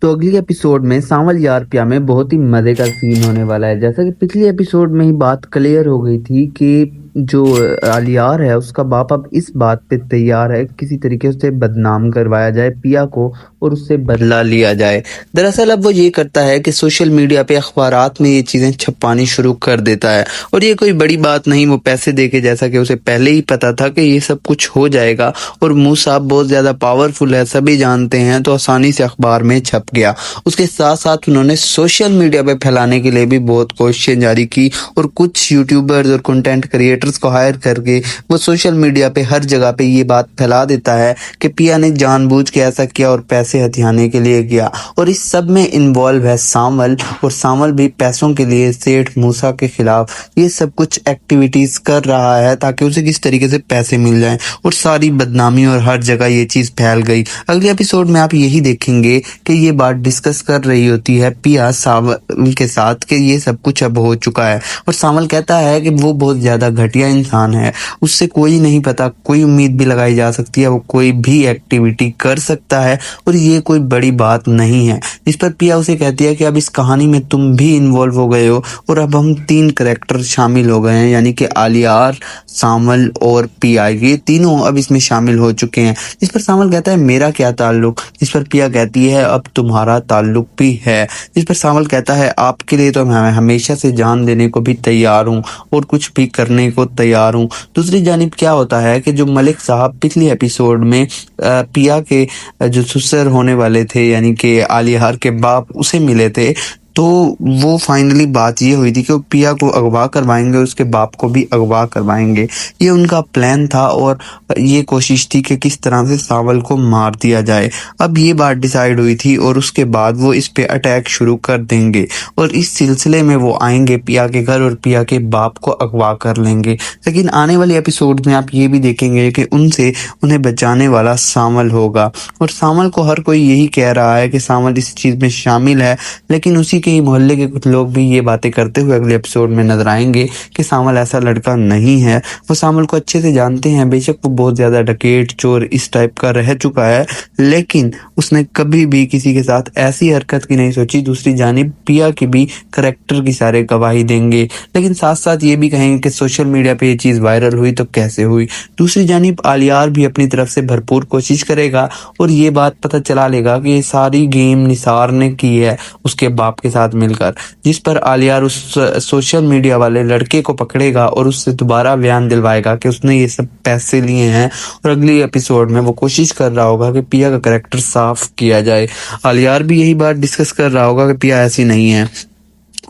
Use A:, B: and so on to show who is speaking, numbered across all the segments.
A: तो अगली एपिसोड में सांवल यार प्या में बहुत ही मजे का सीन होने वाला है। जैसा कि पिछली एपिसोड में ही बात क्लियर हो गई थी कि जो आलियार है उसका बाप अब इस बात पे तैयार है किसी तरीके से बदनाम करवाया जाए पिया को और उससे बदला लिया जाए। दरअसल अब वो ये करता है कि सोशल मीडिया पे अखबारात में ये चीज़ें छपवानी शुरू कर देता है और ये कोई बड़ी बात नहीं, वो पैसे देके, जैसा कि उसे पहले ही पता था कि ये सब कुछ हो जाएगा और मूसा बहुत ज़्यादा पावरफुल है, सभी जानते हैं, तो आसानी से अखबार में छप गया। उसके साथ साथ उन्होंने सोशल मीडिया पे फैलाने के लिए भी बहुत कोशिशें जारी की और कुछ यूट्यूबर्स और कंटेंट क्रिएटर्स को हायर करके वो सोशल मीडिया पे हर जगह पे ये बात फैला देता है कि पिया ने जानबूझ के ऐसा किया और पैसे हथियाने के लिए किया। और इस सब में इन्वॉल्व है सांवल, और सांवल भी पैसों के लिए सेठ मूसा के खिलाफ ये सब कुछ एक्टिविटीज कर रहा है ताकि उसे किस तरीके से पैसे मिल जाएं, और सारी बदनामी और हर जगह ये चीज फैल गई। अगले एपिसोड में आप यही देखेंगे कि ये बात डिस्कस कर रही होती है पिया सांवल के साथ कि ये सब कुछ अब हो चुका है, और सांवल कहता है कि वो बहुत ज्यादा घटिया इंसान है, उससे कोई नहीं पता, कोई उम्मीद भी लगाई जा सकती है, वो कोई भी एक्टिविटी कर सकता है और ये कोई बड़ी बात नहीं है। इस पर पिया उसे कहती है कि अब इस कहानी में तुम भी इन्वॉल्व हो गए हो और अब हम 3 कैरेक्टर शामिल हो गए हैं, यानी कि आलियार, सांवल और पिया, ये तीनों अब इसमें शामिल हो चुके हैं। जिस पर सांवल कहता है मेरा क्या ताल्लुक, जिस पर पिया कहती है अब तुम्हारा ताल्लुक भी है। जिस पर सांवल कहता है आपके लिए तो मैं हमेशा से जान देने को भी तैयार हूँ और कुछ भी करने को तैयार हूँ। दूसरी जानिब क्या होता है कि जो मलिक साहब पिछली एपिसोड में पिया के जो ससुर होने वाले थे, यानी कि आलियार के बाप, उसे मिले थे, तो वो फाइनली बात ये हुई थी कि वो पिया को अगवा करवाएंगे, उसके बाप को भी अगवा करवाएंगे। ये उनका प्लान था और ये कोशिश थी कि किस तरह से सांवल को मार दिया जाए। अब ये बात डिसाइड हुई थी और उसके बाद वो इस पे अटैक शुरू कर देंगे और इस सिलसिले में वो आएंगे पिया के घर और पिया के बाप को अगवा कर लेंगे। लेकिन आने वाली एपिसोड में आप ये भी देखेंगे कि उनसे उन्हें बचाने वाला सांवल होगा, और सांवल को हर कोई यही कह रहा है कि सांवल इस चीज़ में शामिल है, लेकिन उसी के ही मोहल्ले के कुछ लोग भी ये बातें करते हुए अगले एपिसोड में नजर आएंगे कि सांवल ऐसा लड़का नहीं है। वो सांवल को अच्छे से जानते हैं, बेशक वो बहुत ज्यादा डकैत, चोर इस टाइप का रह चुका है, लेकिन उसने कभी भी किसी के साथ ऐसी हरकत की नहीं सोची। दूसरी जानिब पिया की भी करेक्टर की सारे गवाही देंगे, लेकिन साथ साथ ये भी कहेंगे कि सोशल मीडिया पे ये चीज वायरल हुई तो कैसे हुई। दूसरी जानिब आलियार भी अपनी तरफ से भरपूर कोशिश करेगा और ये बात पता चला लेगा कि ये सारी गेम निसार ने की है उसके बाप के साथ मिलकर, जिस पर आलियार उस सोशल मीडिया वाले लड़के को पकड़ेगा और उससे दोबारा बयान दिलवाएगा कि उसने ये सब पैसे लिए हैं, और अगली एपिसोड में वो कोशिश कर रहा होगा कि पिया का कैरेक्टर साफ किया जाए। आलियार भी यही बात डिस्कस कर रहा होगा कि पिया ऐसी नहीं है।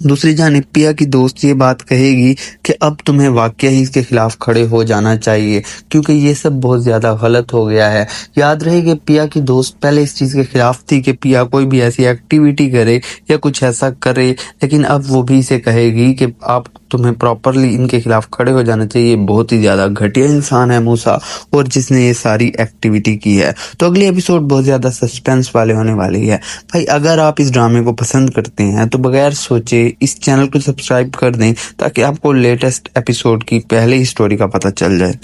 A: दूसरी जानिब पिया की दोस्त ये बात कहेगी कि अब तुम्हें वाकई ही इसके खिलाफ खड़े हो जाना चाहिए क्योंकि ये सब बहुत ज्यादा गलत हो गया है। याद रहे कि पिया की दोस्त पहले इस चीज के खिलाफ थी कि पिया कोई भी ऐसी एक्टिविटी करे या कुछ ऐसा करे, लेकिन अब वो भी इसे कहेगी कि आप तुम्हें प्रॉपरली इनके खिलाफ खड़े हो जाना चाहिए। बहुत ही ज्यादा घटिया इंसान है मूसा, और जिसने ये सारी एक्टिविटी की है। तो अगली एपिसोड बहुत ज्यादा सस्पेंस वाले होने वाली है। भाई अगर आप इस ड्रामे को पसंद करते हैं तो बगैर सोचे इस चैनल को सब्सक्राइब कर दें ताकि आपको लेटेस्ट एपिसोड की पहले ही स्टोरी का पता चल जाए।